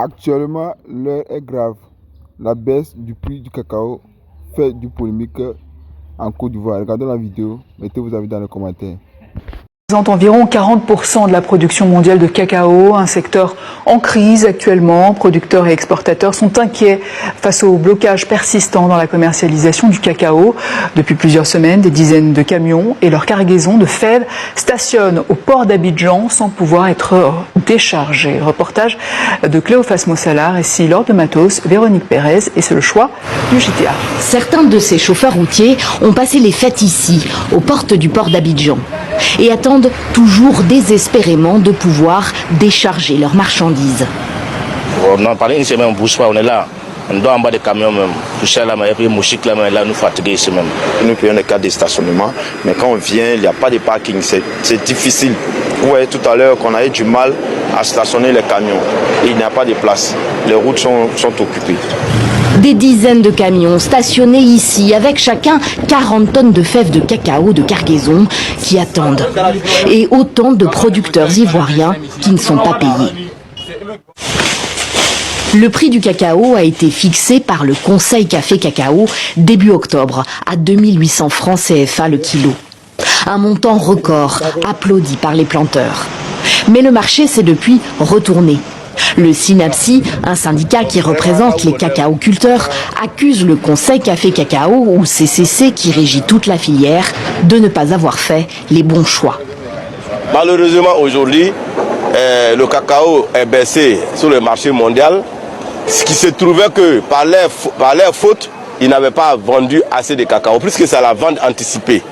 Actuellement, l'heure est grave. La baisse du prix du cacao fait du polémique en Côte d'Ivoire. Regardez la vidéo, mettez vos avis dans les commentaires. Représente environ 40% de la production mondiale de cacao, un secteur en crise actuellement. Producteurs et exportateurs sont inquiets face au blocage persistant dans la commercialisation du cacao. Depuis plusieurs semaines, des dizaines de camions et leurs cargaisons de fèves stationnent au port d'Abidjan sans pouvoir être déchargés. Reportage de Cléophas Mossalar, ici Laure de Matos, Véronique Pérez, et c'est le choix du JTA. Certains de ces chauffeurs routiers ont passé les fêtes ici, aux portes du port d'Abidjan, et attendent toujours désespérément de pouvoir décharger leurs marchandises. On en parlait une semaine, on ne bouge pas, on est là. On doit en bas des camions même. Toucher là, et puis mouchique là, là, nous fatiguer ici même. Nous payons les cas de stationnement, mais quand on vient, il n'y a pas de parking, c'est difficile. Vous voyez tout à l'heure qu'on a eu du mal à stationner les camions. Il n'y a pas de place. Les routes sont occupées. Des dizaines de camions stationnés ici, avec chacun 40 tonnes de fèves de cacao de cargaison qui attendent. Et autant de producteurs ivoiriens qui ne sont pas payés. Le prix du cacao a été fixé par le Conseil Café Cacao début octobre à 2800 francs CFA le kilo. Un montant record applaudi par les planteurs. Mais le marché s'est depuis retourné. Le SYNAPSI, un syndicat qui représente les cacaoculteurs, accuse le Conseil Café Cacao, ou CCC, qui régit toute la filière, de ne pas avoir fait les bons choix. Malheureusement, aujourd'hui, le cacao est baissé sur le marché mondial. Ce qui se trouvait que par leur faute, ils n'avaient pas vendu assez de cacao, puisque c'est la vente anticipée.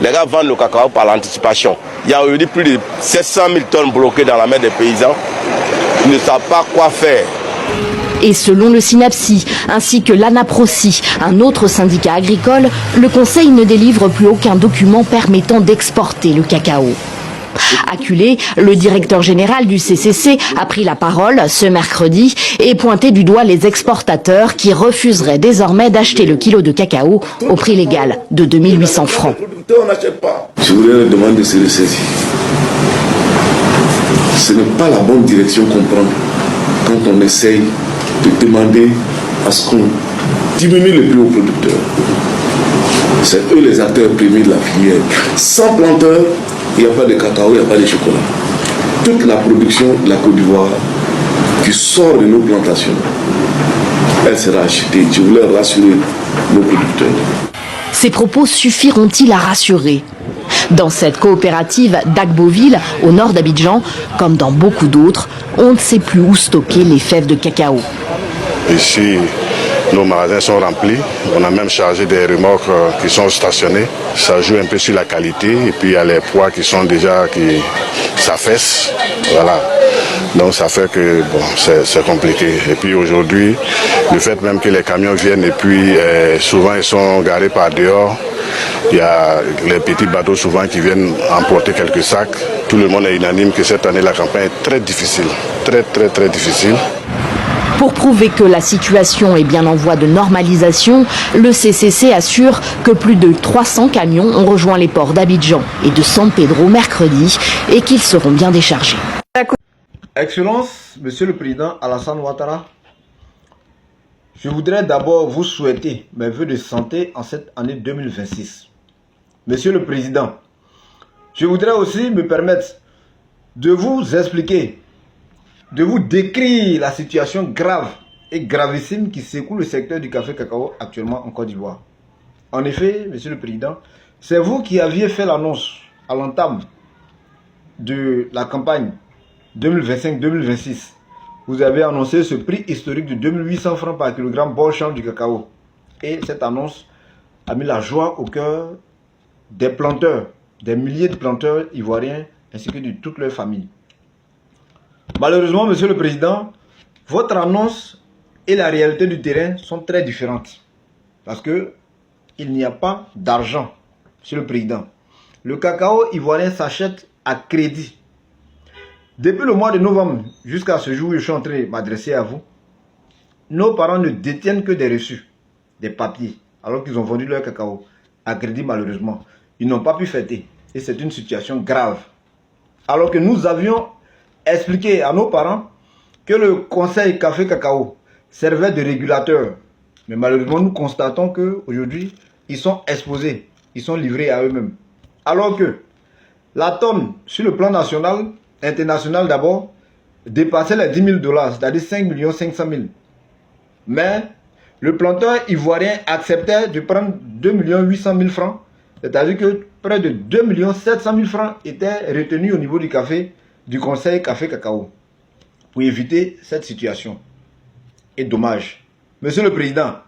Les gars vendent le cacao par l'anticipation. Il y a aujourd'hui plus de 700 000 tonnes bloquées dans la main des paysans. Ils ne savent pas quoi faire. Et selon le SYNAPSI, ainsi que l'ANAPROSI, un autre syndicat agricole, le Conseil ne délivre plus aucun document permettant d'exporter le cacao. Acculé, le directeur général du CCC a pris la parole ce mercredi et pointé du doigt les exportateurs qui refuseraient désormais d'acheter le kilo de cacao au prix légal de 2800 francs. Je voudrais demander de se ressaisir. Ce n'est pas la bonne direction qu'on prend quand on essaye de demander à ce qu'on diminue le prix aux producteurs. C'est eux les acteurs premiers de la filière. Sans planteurs, il n'y a pas de cacao, il n'y a pas de chocolat. Toute la production de la Côte d'Ivoire qui sort de nos plantations, elle sera achetée. Je voulais rassurer nos producteurs. Ces propos suffiront-ils à rassurer? Dans cette coopérative d'Agboville, au nord d'Abidjan, comme dans beaucoup d'autres, on ne sait plus où stocker les fèves de cacao. Ici, nos magasins sont remplis. On a même chargé des remorques qui sont stationnées. Ça joue un peu sur la qualité. Et puis il y a les poids qui sont déjà qui s'affaissent. Voilà. Donc ça fait que bon, c'est compliqué. Et puis aujourd'hui, le fait même que les camions viennent et puis souvent ils sont garés par dehors. Il y a les petits bateaux souvent qui viennent emporter quelques sacs. Tout le monde est unanime que cette année la campagne est très difficile. Très difficile. Pour prouver que la situation est bien en voie de normalisation, le CCC assure que plus de 300 camions ont rejoint les ports d'Abidjan et de San Pedro mercredi et qu'ils seront bien déchargés. Excellence, Monsieur le Président Alassane Ouattara, je voudrais d'abord vous souhaiter mes vœux de santé en cette année 2026. Monsieur le Président, je voudrais aussi me permettre de vous expliquer, de vous décrire la situation grave et gravissime qui secoue le secteur du café cacao actuellement en Côte d'Ivoire. En effet, Monsieur le Président, c'est vous qui aviez fait l'annonce à l'entame de la campagne 2025-2026. Vous avez annoncé ce prix historique de 2800 francs par kilogramme bon champ du cacao. Et cette annonce a mis la joie au cœur des planteurs, des milliers de planteurs ivoiriens ainsi que de toutes leurs familles. Malheureusement, Monsieur le Président, votre annonce et la réalité du terrain sont très différentes. Parce que il n'y a pas d'argent, Monsieur le Président. Le cacao ivoirien s'achète à crédit. Depuis le mois de novembre jusqu'à ce jour où je suis en train de m'adresser à vous, nos parents ne détiennent que des reçus, des papiers, alors qu'ils ont vendu leur cacao à crédit malheureusement. Ils n'ont pas pu fêter et c'est une situation grave. Alors que nous avions expliqué à nos parents que le conseil café cacao servait de régulateur. Mais malheureusement, nous constatons qu'aujourd'hui, ils sont exposés, ils sont livrés à eux-mêmes. Alors que la tonne, sur le plan national, international d'abord, dépassait les 10 000 $, c'est-à-dire 5 500 000. Mais le planteur ivoirien acceptait de prendre 2 800 000 francs, c'est-à-dire que près de 2 700 000 francs étaient retenus au niveau du café, du conseil café cacao, pour éviter cette situation. Et dommage. Monsieur le Président,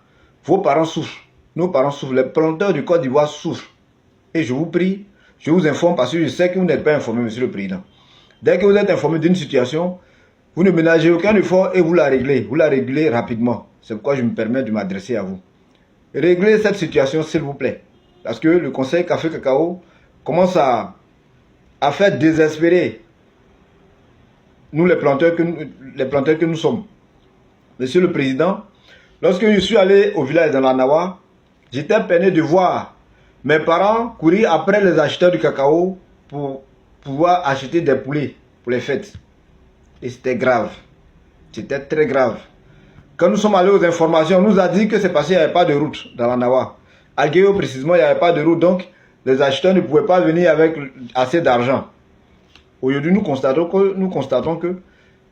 vos parents souffrent, nos parents souffrent, les planteurs du Côte d'Ivoire souffrent. Et je vous prie, je vous informe parce que je sais que vous n'êtes pas informé, Monsieur le Président. Dès que vous êtes informé d'une situation, vous ne ménagez aucun effort et vous la réglez rapidement. C'est pourquoi je me permets de m'adresser à vous. Réglez cette situation, s'il vous plaît. Parce que le conseil café cacao commence à faire désespérer nous les planteurs que nous sommes. Monsieur le Président, lorsque je suis allé au village de l'Anawa, j'étais peiné de voir mes parents courir après les acheteurs du cacao pour pouvoir acheter des poulets pour les fêtes. Et c'était grave. C'était très grave. Quand nous sommes allés aux informations, on nous a dit que c'est parce qu'il n'y avait pas de route dans l'Anawa. À Guéo précisément, il n'y avait pas de route, donc les acheteurs ne pouvaient pas venir avec assez d'argent. Aujourd'hui, nous constatons que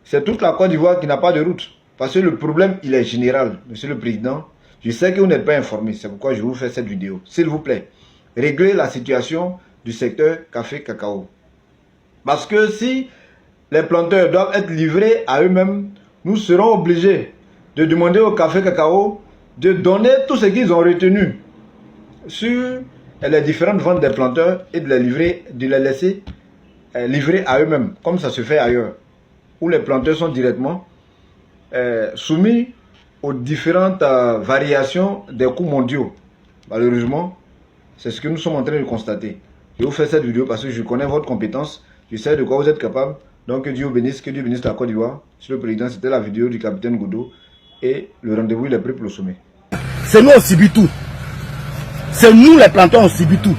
c'est toute la Côte d'Ivoire qui n'a pas de route. Parce que le problème, il est général. Monsieur le Président, je sais que vous n'êtes pas informé. C'est pourquoi je vous fais cette vidéo. S'il vous plaît, réglez la situation du secteur café-cacao. Parce que si les planteurs doivent être livrés à eux-mêmes, nous serons obligés de demander au café-cacao de donner tout ce qu'ils ont retenu sur les différentes ventes des planteurs et de les laisser livrer à eux-mêmes, comme ça se fait ailleurs, où les planteurs sont directement soumis aux différentes variations des coûts mondiaux. Malheureusement, c'est ce que nous sommes en train de constater. Je vous fais cette vidéo parce que je connais votre compétence, je sais de quoi vous êtes capable. Donc que Dieu bénisse la Côte d'Ivoire. Monsieur le Président, c'était la vidéo du capitaine Goudou et le rendez-vous il est pris pour le sommet. C'est nous on subit tout. C'est nous les planteurs on subit tout.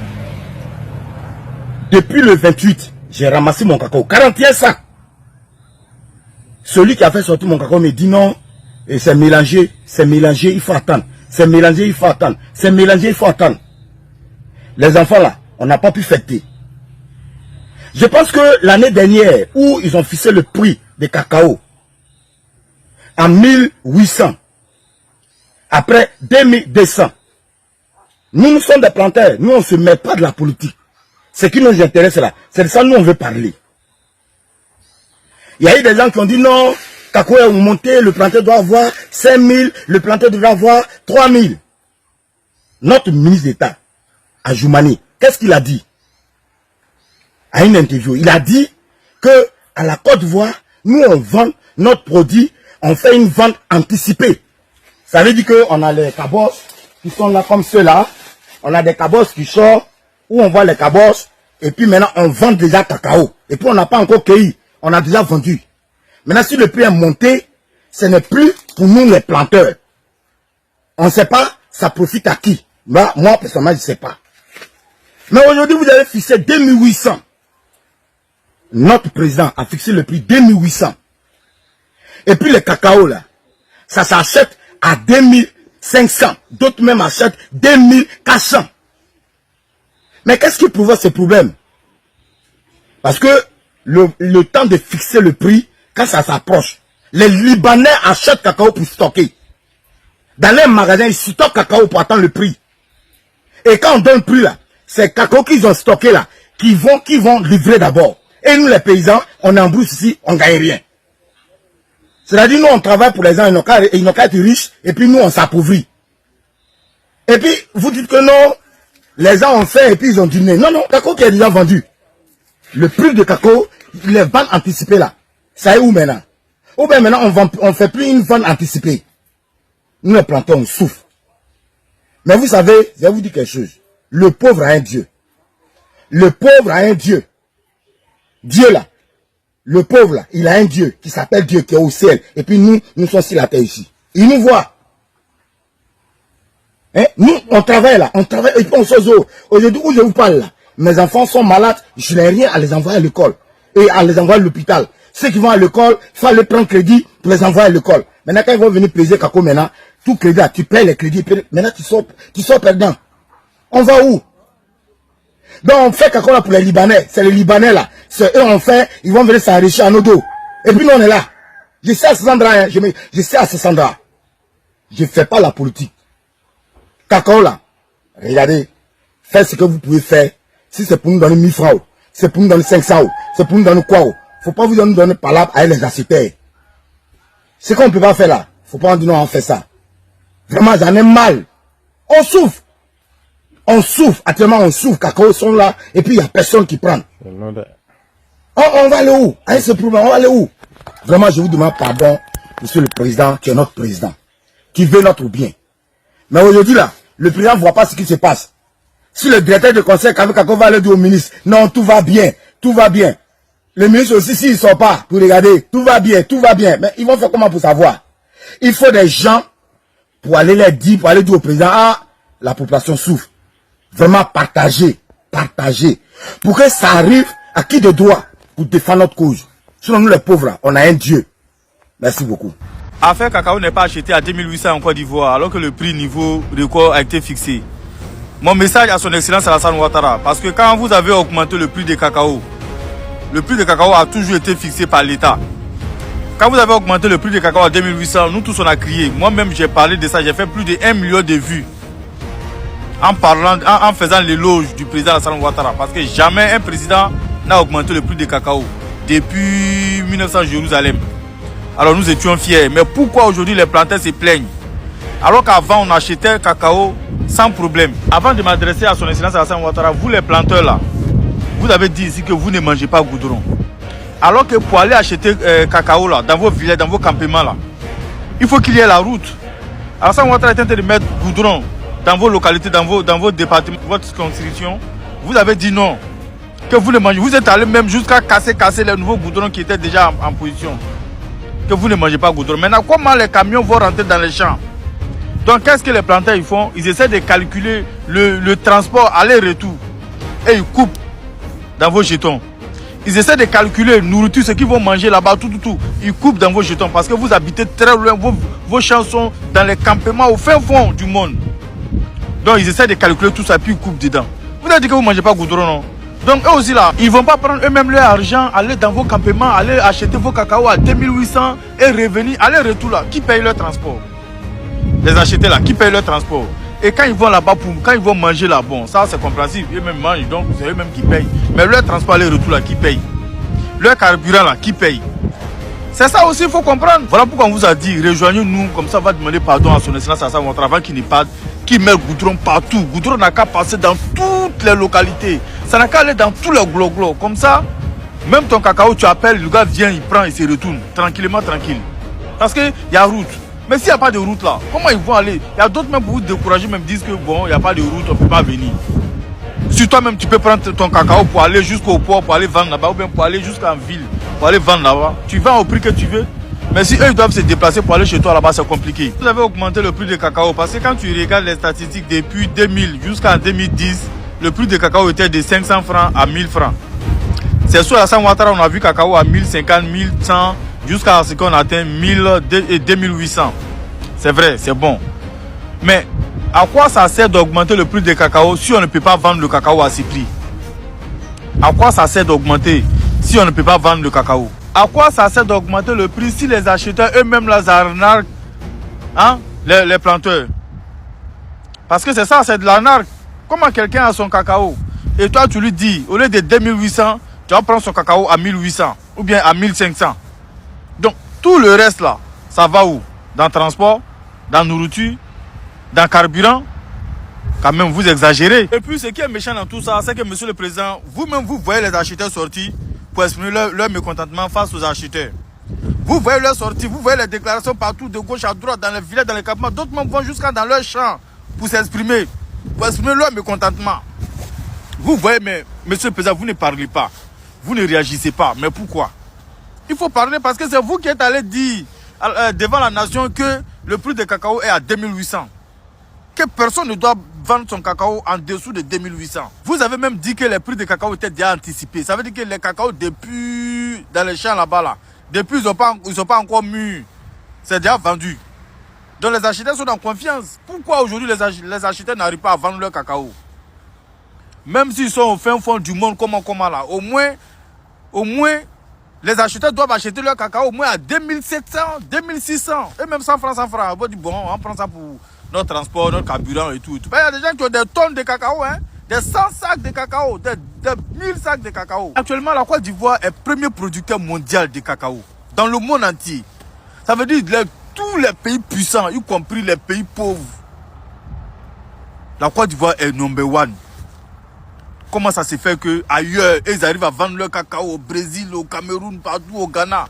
Depuis le 28, j'ai ramassé mon cacao. 41 sacs. Celui qui a fait sortir mon cacao me dit non, et c'est mélangé, il faut attendre. C'est mélangé, il faut attendre. C'est mélangé, il faut attendre. Les enfants là, on n'a pas pu fêter. Je pense que l'année dernière, où ils ont fixé le prix des cacao à 1800, après 2200, nous sommes des planteurs, nous on ne se met pas de la politique. Ce qui nous intéresse là, c'est de ça que nous on veut parler. Il y a eu des gens qui ont dit non, cacao est monté, le planteur doit avoir 5000, le planteur doit avoir 3000. Notre ministre d'État, Ajoumani, qu'est-ce qu'il a dit? À une interview, il a dit que à la Côte d'Ivoire, nous on vend notre produit, on fait une vente anticipée. Ça veut dire qu'on a les cabosses qui sont là comme ceux-là, on a des cabosses qui sortent, où on voit les cabosses, et puis maintenant on vend déjà cacao. Et puis on n'a pas encore cueilli, on a déjà vendu. Maintenant si le prix est monté, ce n'est plus pour nous les planteurs. On ne sait pas, ça profite à qui. Moi personnellement je ne sais pas. Mais aujourd'hui vous avez fixé 2800. Notre président a fixé le prix 2800. Et puis le cacao là, ça s'achète à 2500. D'autres même achètent 2400. Mais qu'est-ce qui provoque ce problème? Parce que le temps de fixer le prix, quand ça s'approche, les Libanais achètent cacao pour stocker. Dans les magasins, ils stockent cacao pour attendre le prix. Et quand on donne le prix là, c'est cacao qu'ils ont stocké là, qui vont livrer d'abord. Et nous les paysans, on est en brousse ici, on ne gagne rien. C'est-à-dire nous on travaille pour les gens, ils n'ont qu'à être riches, et puis nous on s'appauvrit. Et puis vous dites que non, les gens ont fait et puis ils ont dîné. Non, non, cacao qui est déjà vendu. Le prix de cacao, les ventes anticipées là, ça est où maintenant? Ou bien maintenant on ne fait plus une vente anticipée. Nous les planteurs on souffre. Mais vous savez, je vais vous dire quelque chose. Le pauvre a un Dieu. Le pauvre a un Dieu. Dieu là, le pauvre là, il a un Dieu qui s'appelle Dieu, qui est au ciel. Et puis nous sommes sur la terre ici. Il nous voit. Hein? Nous, on travaille là, on travaille, et puis on sort. Aujourd'hui où je vous parle là, mes enfants sont malades, je n'ai rien à les envoyer à l'école et à les envoyer à l'hôpital. Ceux qui vont à l'école, il faut aller prendre crédit pour les envoyer à l'école. Maintenant, quand ils vont venir peser cacao maintenant, tout crédit, là, tu payes les crédits. Maintenant, tu sors perdant. On va où? Donc, on fait cacao là pour les Libanais. C'est les Libanais là. C'est eux, on fait, ils vont venir s'enrichir à nos dos. Et puis, nous, on est là. Je sais à ce endroit, hein, je sais à ce endroit. Je ne fais pas la politique. Cacao là, regardez, faites ce que vous pouvez faire. Si c'est pour nous donner 1000 francs, c'est pour nous donner 500, c'est pour nous donner quoi? Faut pas vous donner palabre avec les acheteurs. Ce qu'on ne peut pas faire là, faut pas en dire non, on fait ça. Vraiment, j'en ai mal. On souffre. On souffre. Actuellement, on souffre. Cacao sont là, et puis il n'y a personne qui prend. On va aller où? Avec ce problème, on va aller où? Vraiment, je vous demande pardon, monsieur le président, qui est notre président, qui veut notre bien. Mais aujourd'hui là, le président ne voit pas ce qui se passe. Si le directeur de conseil Cacao va aller dire au ministre, non, tout va bien, tout va bien. Le ministre aussi, s'ils ne sont pas pour regarder, tout va bien, tout va bien. Mais ils vont faire comment pour savoir? Il faut des gens pour aller les dire, pour aller dire au président, ah, la population souffre. Vraiment partager, partager. Pour que ça arrive à qui de droit pour défendre notre cause. Sinon, nous les pauvres, là, on a un Dieu. Merci beaucoup. Affaire cacao n'est pas acheté à 2800 en Côte d'Ivoire, alors que le prix niveau record a été fixé. Mon message à son excellence Alassane Ouattara, parce que quand vous avez augmenté le prix des cacao a toujours été fixé par l'État. Quand vous avez augmenté le prix des cacao à 2800, nous tous on a crié. Moi-même j'ai parlé de ça, j'ai fait plus de 1 million de vues. En faisant l'éloge du président Alassane Ouattara. Parce que jamais un président n'a augmenté le prix des cacao depuis 1900 Jérusalem. Alors nous étions fiers. Mais pourquoi aujourd'hui les planteurs se plaignent? Alors qu'avant on achetait cacao sans problème. Avant de m'adresser à son excellence Alassane Ouattara, vous les planteurs là, vous avez dit ici que vous ne mangez pas goudron. Alors que pour aller acheter cacao là, dans vos villages, dans vos campements là, il faut qu'il y ait la route. Alassane Ouattara est en train de mettre goudron dans vos localités, dans vos départements, votre circonscription. Vous avez dit non, que vous ne mangez. Vous êtes allé même jusqu'à casser les nouveaux goudrons qui étaient déjà en position. Que vous ne mangez pas goudron. Maintenant, comment les camions vont rentrer dans les champs? Donc, qu'est-ce que les planteurs ils font? Ils essaient de calculer le transport aller-retour. Et ils coupent dans vos jetons. Ils essaient de calculer nourriture, ce qu'ils vont manger là-bas, tout. Ils coupent dans vos jetons parce que vous habitez très loin. Vos champs sont dans les campements au fin fond du monde. Donc, ils essaient de calculer tout ça, puis ils coupent dedans. Vous avez dit que vous ne mangez pas goudron, non? Donc, eux aussi là, ils ne vont pas prendre eux-mêmes leur argent, aller dans vos campements, aller acheter vos cacao à 2800 et revenir, aller-retour là. Qui paye leur transport? Les acheter là, qui paye leur transport? Et quand ils vont là-bas, quand ils vont manger là, bon, ça c'est compréhensible, eux-mêmes mangent, donc c'est eux-mêmes qui payent. Mais leur transport aller-retour là, qui paye? Leur carburant là, qui paye? C'est ça aussi, il faut comprendre. Voilà pourquoi on vous a dit, rejoignez-nous, comme ça on va demander pardon à son excellence Alassane Ouattara avant qu'il n'y parte, qui met le goudron partout. Goudron n'a qu'à passer dans toutes les localités. Ça n'a qu'à aller dans tous les glo-glo. Comme ça, même ton cacao, tu appelles, le gars vient, il prend, il se retourne. Tranquillement, tranquille. Parce qu'il y a route. Mais s'il n'y a pas de route là, comment ils vont aller? Il y a d'autres même pour vous décourager, même disent que bon, il n'y a pas de route, on ne peut pas venir. Si toi-même tu peux prendre ton cacao pour aller jusqu'au port, pour aller vendre là-bas, ou bien pour aller jusqu'en ville, pour aller vendre là-bas, tu vends au prix que tu veux. Mais si eux ils doivent se déplacer pour aller chez toi là-bas, c'est compliqué. Vous avez augmenté le prix du cacao parce que quand tu regardes les statistiques depuis 2000 jusqu'en 2010, le prix du cacao était de 500 francs à 1000 francs. C'est sur Alassane Ouattara, on a vu cacao à 1050, 1100, jusqu'à ce qu'on atteint 1000 et 2800. C'est vrai, c'est bon. Mais à quoi ça sert d'augmenter le prix du cacao si on ne peut pas vendre le cacao à ces prix? À quoi ça sert d'augmenter si on ne peut pas vendre le cacao? À quoi ça sert d'augmenter le prix si les acheteurs eux-mêmes les arnaquent, hein, les planteurs? Parce que c'est ça, c'est de l'arnaque. Comment quelqu'un a son cacao et toi tu lui dis, au lieu de 2800, tu vas prendre son cacao à 1800 ou bien à 1500. Donc tout le reste là, ça va où? Dans le transport, dans la nourriture, dans le carburant. Quand même, vous exagérez. Et puis ce qui est méchant dans tout ça, c'est que monsieur le président, vous-même vous voyez les acheteurs sortis pour exprimer leur mécontentement face aux acheteurs. Vous voyez leurs sorties, vous voyez les déclarations partout, de gauche à droite, dans les villages, dans les campements. D'autres même vont jusqu'à dans leur champ pour s'exprimer, pour exprimer leur mécontentement. Vous voyez, mais monsieur le président, vous ne parlez pas. Vous ne réagissez pas. Mais pourquoi? Il faut parler parce que c'est vous qui êtes allé dire devant la nation que le prix de cacao est à 2800. que personne ne doit vendre son cacao en dessous de 2800. Vous avez même dit que les prix de cacao étaient déjà anticipés. Ça veut dire que les cacao depuis dans les champs là-bas, là, depuis ils sont pas encore mûrs. C'est déjà vendu. Donc les acheteurs sont en confiance. Pourquoi aujourd'hui les acheteurs n'arrivent pas à vendre leur cacao? Même s'ils sont au fin fond du monde, comment là, au moins, les acheteurs doivent acheter leur cacao au moins à 2700, 2600, et même 100 francs. On dit bon, on prend ça pour notre transport, notre carburant et tout. Il y a des gens qui ont des tonnes de cacao, hein, des 100 sacs de cacao, des 1000 sacs de cacao. Actuellement, la Côte d'Ivoire est premier producteur mondial de cacao dans le monde entier. Ça veut dire tous les pays puissants, y compris les pays pauvres. La Côte d'Ivoire est number one. Comment ça se fait qu'ailleurs, ils arrivent à vendre leur cacao au Brésil, au Cameroun, partout au Ghana,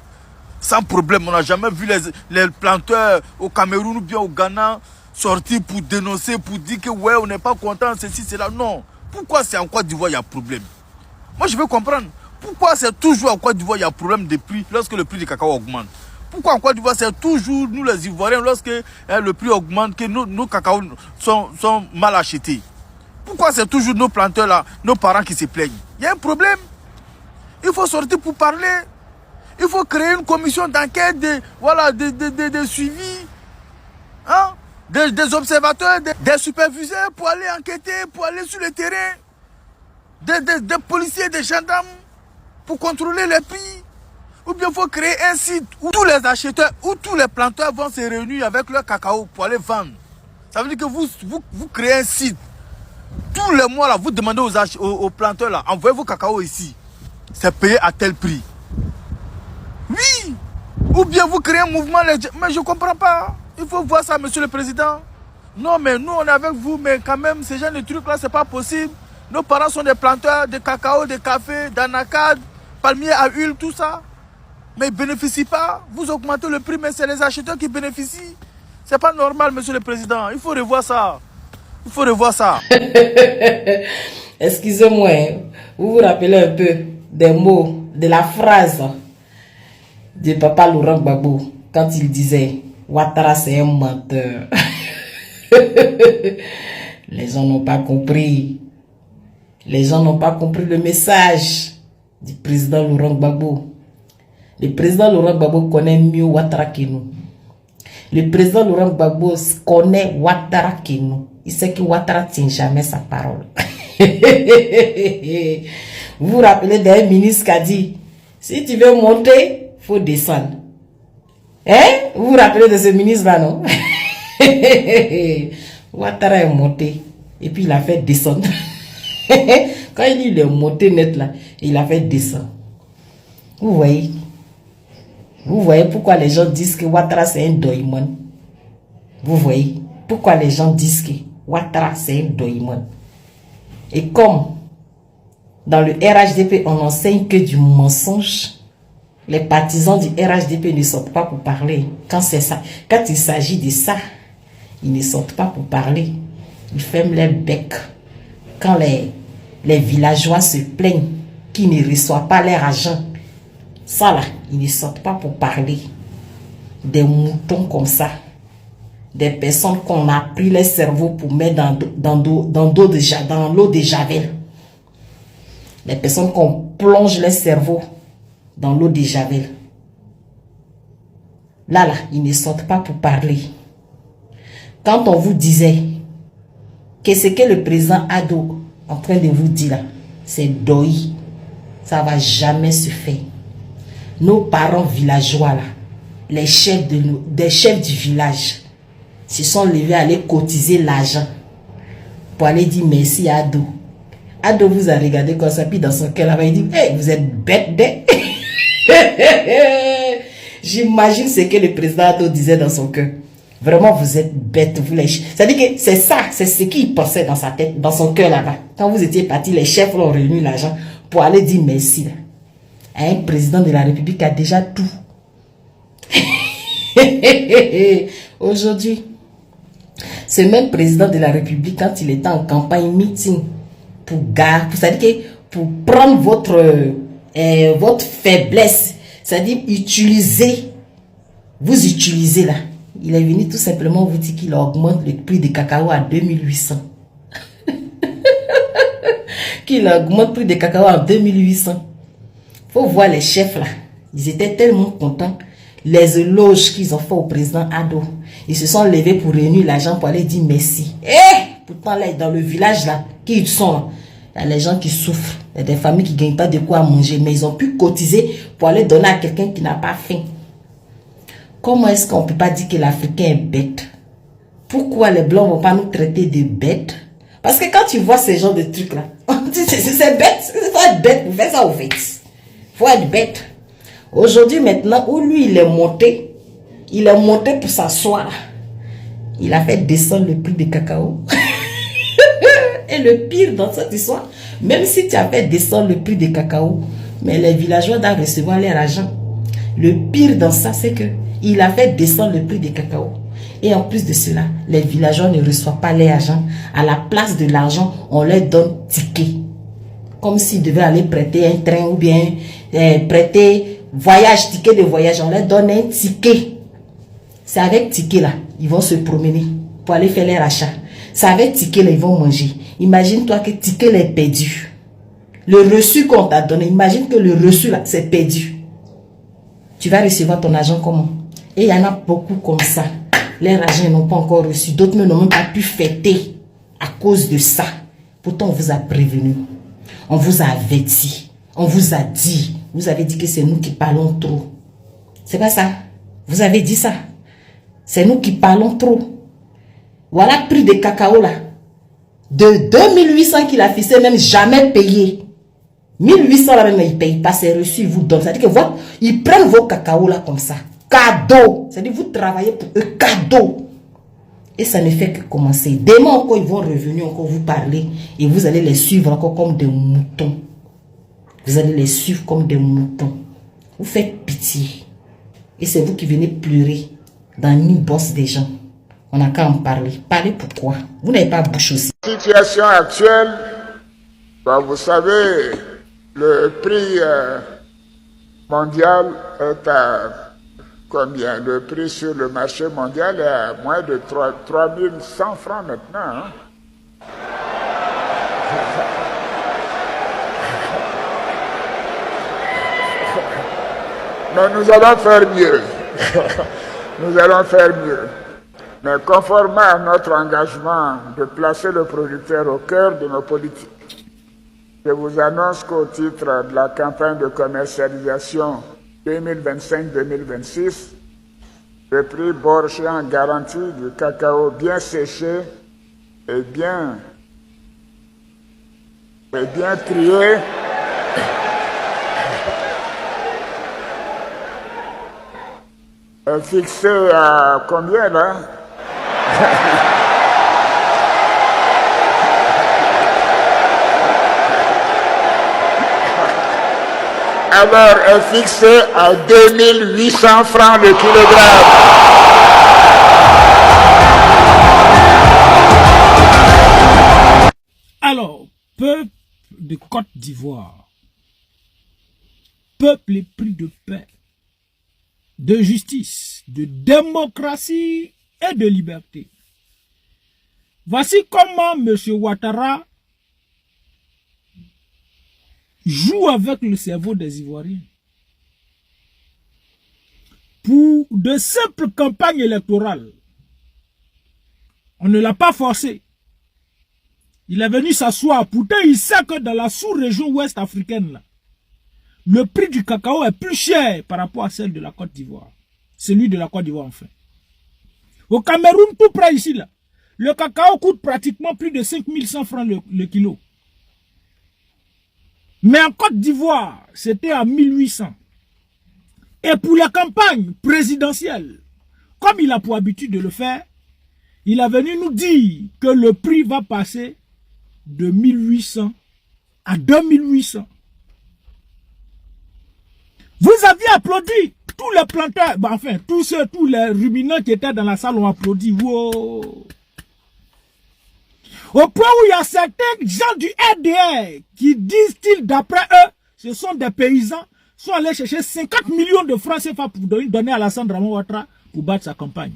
sans problème? On n'a jamais vu les planteurs au Cameroun ou bien au Ghana sortir pour dénoncer, pour dire que ouais, on n'est pas content, ceci, cela. Non. Pourquoi c'est en Côte d'Ivoire il y a problème? Moi, je veux comprendre. Pourquoi c'est toujours en Côte d'Ivoire il y a problème de prix lorsque le prix du cacao augmente? Pourquoi en Côte d'Ivoire c'est toujours nous les Ivoiriens, lorsque le prix augmente, que nos cacao sont mal achetés? Pourquoi c'est toujours nos planteurs là, nos parents qui se plaignent? Il y a un problème. Il faut sortir pour parler. Il faut créer une commission d'enquête, de suivi. Hein? Des observateurs, des superviseurs pour aller enquêter, pour aller sur le terrain. Des policiers, des gendarmes pour contrôler les prix. Ou bien il faut créer un site où tous les acheteurs, où tous les planteurs vont se réunir avec leur cacao pour aller vendre. Ça veut dire que vous créez un site. Tous les mois, là, vous demandez aux planteurs, là, envoyez vos cacao ici. C'est payé à tel prix. Oui. Ou bien vous créez un mouvement. Mais je ne comprends pas. Il faut voir ça, monsieur le président. Non, mais nous, on est avec vous, mais quand même, ces genre de trucs-là, c'est pas possible. Nos parents sont des planteurs de cacao, de café, d'anacade, palmiers à huile, tout ça. Mais ils ne bénéficient pas. Vous augmentez le prix, mais c'est les acheteurs qui bénéficient. C'est pas normal, monsieur le président. Il faut revoir ça. Il faut revoir ça. Excusez-moi, vous vous rappelez un peu des mots, de la phrase de Papa Laurent Gbagbo quand il disait Ouattara c'est un menteur. Les gens n'ont pas compris. Les gens n'ont pas compris le message du président Laurent Gbagbo. Le président Laurent Gbagbo connaît mieux Ouattara que nous. Le président Laurent Gbagbo connaît Ouattara que nous. Il sait que Ouattara ne tient jamais sa parole. Vous vous rappelez d'un ministre qui a dit, si tu veux monter, il faut descendre. Hein? Vous vous rappelez de ce ministre-là, non? Ouattara est monté et puis il a fait descendre. Quand il est monté net là, il a fait descendre. Vous voyez? Vous voyez pourquoi les gens disent que Ouattara c'est un doïmon? Vous voyez pourquoi les gens disent que Ouattara c'est un doïmon? Et comme dans le RHDP on enseigne que du mensonge, les partisans du RHDP ne sortent pas pour parler. Quand c'est ça, quand il s'agit de ça, ils ne sortent pas pour parler. Ils ferment les becs. Quand les villageois se plaignent qu'ils ne reçoivent pas leur argent, ça là, ils ne sortent pas pour parler. Des moutons comme ça, des personnes qu'on a pris les cerveaux pour mettre dans l'eau de Javel. Les personnes qu'on plonge les cerveaux dans l'eau de Javel. Là, ils ne sortent pas pour parler. Quand on vous disait que ce que le président Ado est en train de vous dire là, c'est doi, ça ne va jamais se faire. Nos parents villageois là, les chefs des chefs du village, se sont levés à aller cotiser l'argent pour aller dire merci à Ado. Ado vous a regardé comme ça, puis dans son cœur, il dit, hey, vous êtes bête de... J'imagine ce que le président Ado disait dans son cœur. Vraiment, vous êtes bêtes, vous les chefs. C'est-à-dire que c'est ça, c'est ce qu'il pensait dans sa tête, dans son cœur là-bas. Quand vous étiez partis, les chefs ont réuni l'argent pour aller dire merci là, à un président de la République qui a déjà tout. Aujourd'hui, ce même président de la République, quand il était en campagne meeting, c'est-à-dire que pour prendre votre faiblesse, c'est-à-dire vous utilisez là, Il est venu tout simplement vous dire qu'il augmente le prix du cacao à 2800. Qu'il augmente le prix du cacao à 2800. Faut voir les chefs là. Ils étaient tellement contents. Les éloges qu'ils ont fait au président Ado. Ils se sont levés pour réunir l'argent pour aller dire merci. Pourtant là, dans le village là, qui ils sont là, il y a les gens qui souffrent. Il y a des familles qui ne gagnent pas de quoi manger. Mais ils ont pu cotiser pour aller donner à quelqu'un qui n'a pas faim. Comment est-ce qu'on ne peut pas dire que l'Africain est bête? Pourquoi les Blancs ne vont pas nous traiter de bêtes? Parce que quand tu vois ces genres de trucs là, c'est bête. Il faut être bête pour faire ça au fait. Il faut être bête. Aujourd'hui maintenant, où lui il est monté pour s'asseoir. Il a fait descendre le prix du cacao. Et le pire dans cette histoire, même si tu as fait descendre le prix du cacao, mais les villageois doivent recevoir leur argent. Le pire dans ça, c'est que il a fait descendre le prix du cacao. Et en plus de cela, les villageois ne reçoivent pas leur argent. À la place de l'argent, on leur donne ticket. Comme s'ils devaient aller prêter un train ou bien prêter voyage, ticket de voyage. On leur donne un ticket. C'est avec ticket là, ils vont se promener pour aller faire leur achat. C'est avec ticket là, ils vont manger. Imagine-toi que ticket là est perdu. Le reçu qu'on t'a donné, imagine que le reçu là, c'est perdu. Tu vas recevoir ton argent comment? Et il y en a beaucoup comme ça. Les argent n'ont pas encore reçu. D'autres n'ont même pas pu fêter à cause de ça. Pourtant, on vous a prévenu. On vous a averti. On vous a dit. Vous avez dit que c'est nous qui parlons trop. C'est pas ça. Vous avez dit ça. C'est nous qui parlons trop. Voilà le prix de cacao là. De 2800 qu'il a fixé, même jamais payé. 1800 là même, ils ne payent pas, c'est reçu, ils vous donnent. C'est-à-dire que voilà, ils prennent vos cacao là comme ça. Cadeau. C'est-à-dire vous travaillez pour eux, cadeau. Et ça ne fait que commencer. Demain encore, ils vont revenir encore vous parler. Et vous allez les suivre encore comme des moutons. Vous allez les suivre comme des moutons. Vous faites pitié. Et c'est vous qui venez pleurer dans l'inbox des gens. On n'a qu'à en parler. Parlez pourquoi? Vous n'avez pas bouche aussi. La situation actuelle, vous savez, le prix mondial est à combien? Le prix sur le marché mondial est à moins de 3100 francs maintenant. Hein? Mais nous allons faire mieux. Nous allons faire mieux. Mais conformément à notre engagement de placer le producteur au cœur de nos politiques, je vous annonce qu'au titre de la campagne de commercialisation 2025-2026, le prix borché en garantie du cacao bien séché et bien trié est fixé à combien là? Alors est fixé à 2800 francs le kilogramme. Alors, peuple de Côte d'Ivoire, peuple épris de paix, de justice, de démocratie et de liberté. Voici comment M. Ouattara joue avec le cerveau des Ivoiriens. Pour de simples campagnes électorales, on ne l'a pas forcé. Il est venu s'asseoir. Pourtant, il sait que dans la sous-région ouest africaine, là, le prix du cacao est plus cher par rapport à celle de la Côte d'Ivoire. Celui de la Côte d'Ivoire, enfin. Au Cameroun, tout près ici, là, le cacao coûte pratiquement plus de 5100 francs le kilo. Mais en Côte d'Ivoire, c'était à 1800. Et pour la campagne présidentielle, comme il a pour habitude de le faire, il est venu nous dire que le prix va passer de 1800 à 2800. Vous aviez applaudi, tous les planteurs, enfin, tous les ruminants qui étaient dans la salle ont applaudi. Wow. Au point où il y a certains gens du RDR qui disent-ils, d'après eux, ce sont des paysans, sont allés chercher 50 millions de francs CFA pour donner à Alassane Ouattara pour battre sa campagne.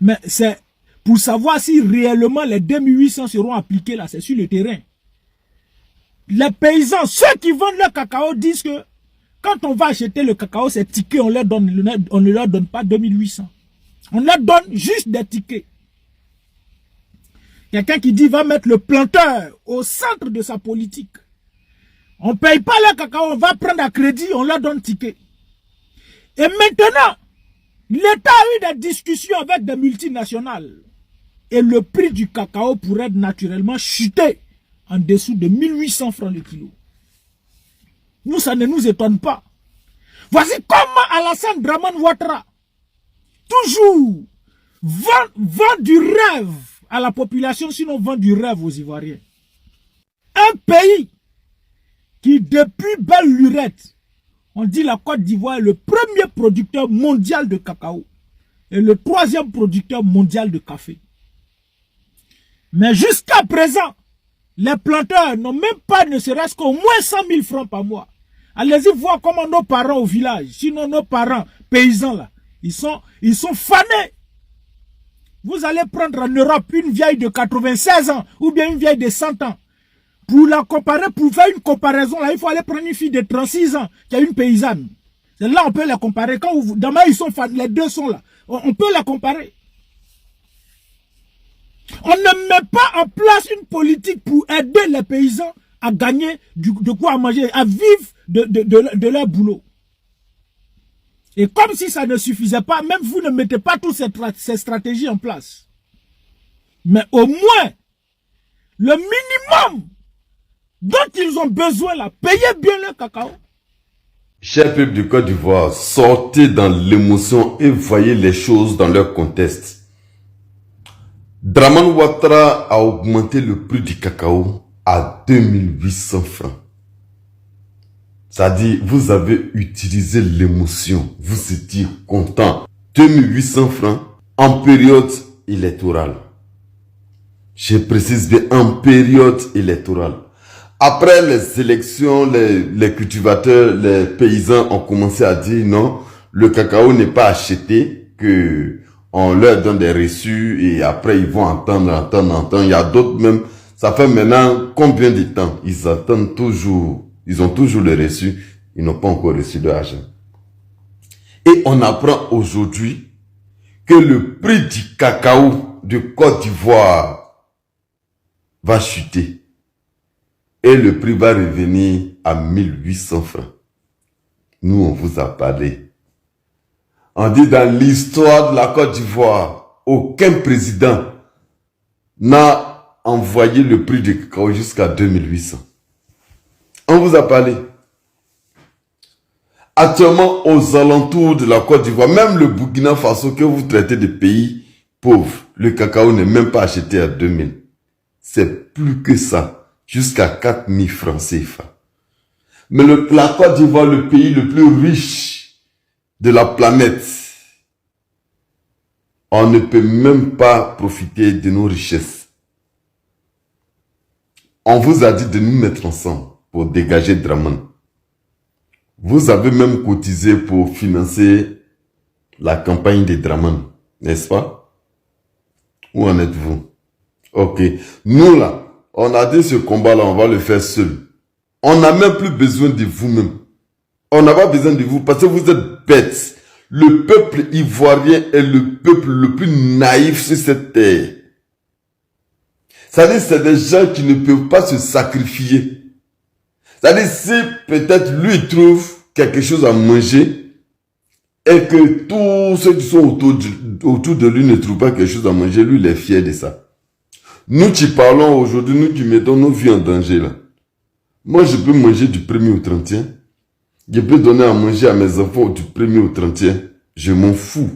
Mais c'est pour savoir si réellement les 2800 seront appliqués là, c'est sur le terrain. Les paysans, ceux qui vendent le cacao disent que quand on va acheter le cacao, ces tickets, on ne leur donne pas 2800. On leur donne juste des tickets. Quelqu'un qui dit va mettre le planteur au centre de sa politique. On ne paye pas le cacao, on va prendre à crédit, on leur donne ticket. Et maintenant, l'État a eu des discussions avec des multinationales. Et le prix du cacao pourrait naturellement chuter en dessous de 1800 francs le kilo. Nous, ça ne nous étonne pas. Voici comment Alassane Dramane Ouattara, toujours, vend du rêve à la population, sinon vend du rêve aux Ivoiriens. Un pays qui, depuis belle lurette, on dit la Côte d'Ivoire est le premier producteur mondial de cacao et le troisième producteur mondial de café. Mais jusqu'à présent, les planteurs n'ont même pas, ne serait-ce qu'au moins 100 000 francs par mois. Allez-y voir comment nos parents au village, sinon nos parents paysans là, ils sont fanés. Vous allez prendre en Europe une vieille de 96 ans ou bien une vieille de 100 ans. Pour la comparer, pour faire une comparaison, là, il faut aller prendre une fille de 36 ans qui a une paysanne. C'est là on peut la comparer. Quand demain ils sont fans, les deux sont là. On peut la comparer. On ne met pas en place une politique pour aider les paysans à gagner de quoi manger, à vivre de leur boulot. Et comme si ça ne suffisait pas, même vous ne mettez pas toutes ces stratégies en place. Mais au moins, le minimum dont ils ont besoin là, payez bien le cacao. Cher peuple du Côte d'Ivoire, sortez dans l'émotion et voyez les choses dans leur contexte. Dramane Ouattara a augmenté le prix du cacao à 2800 francs. C'est-à-dire, vous avez utilisé l'émotion, vous étiez content. 2800 francs en période électorale. Je précise bien, en période électorale. Après les élections, les cultivateurs, les paysans ont commencé à dire non, le cacao n'est pas acheté, que on leur donne des reçus et après ils vont entendre. Il y a d'autres même, ça fait maintenant combien de temps? Ils attendent toujours, ils ont toujours les reçus, ils n'ont pas encore reçu de l'argent. Et on apprend aujourd'hui que le prix du cacao de Côte d'Ivoire va chuter. Et le prix va revenir à 1800 francs. Nous, on vous a parlé. On dit dans l'histoire de la Côte d'Ivoire, aucun président n'a envoyé le prix du cacao jusqu'à 2800. On vous a parlé. Actuellement, aux alentours de la Côte d'Ivoire, même le Burkina Faso que vous traitez de pays pauvres, le cacao n'est même pas acheté à 2000. C'est plus que ça. Jusqu'à 4000 francs CFA. Mais la Côte d'Ivoire, le pays le plus riche de la planète, on ne peut même pas profiter de nos richesses. On vous a dit de nous mettre ensemble pour dégager Dramane. Vous avez même cotisé pour financer la campagne de Dramane, n'est-ce pas? Où en êtes-vous? Ok. Nous là, on a dit ce combat-là, on va le faire seul. On n'a même plus besoin de vous-même. On n'a pas besoin de vous parce que vous êtes bêtes. Le peuple ivoirien est le peuple le plus naïf sur cette terre. C'est-à-dire, c'est des gens qui ne peuvent pas se sacrifier. C'est-à-dire, si peut-être lui trouve quelque chose à manger et que tous ceux qui sont autour de lui ne trouvent pas quelque chose à manger, lui, il est fier de ça. Nous qui parlons aujourd'hui, nous qui mettons nos vies en danger là. Moi, je peux manger du 1er au 31. Je peux donner à manger à mes enfants du 1er au 31. Je m'en fous.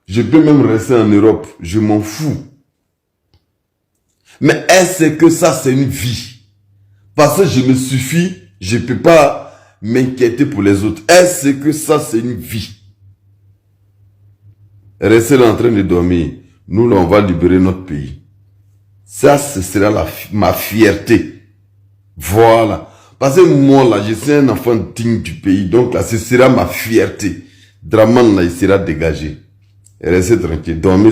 Je peux même rester en Europe. Je m'en fous. Mais est-ce que ça, c'est une vie? Parce que je me suffis, je ne peux pas m'inquiéter pour les autres. Est-ce que ça, c'est une vie? Rester là en train de dormir. Nous, là, on va libérer notre pays. Ça, ce sera ma fierté. Voilà. Parce que moi, là, je suis un enfant digne du pays. Donc, là, ce sera ma fierté. Dramane, là, il sera dégagé. Restez tranquille. Dormez.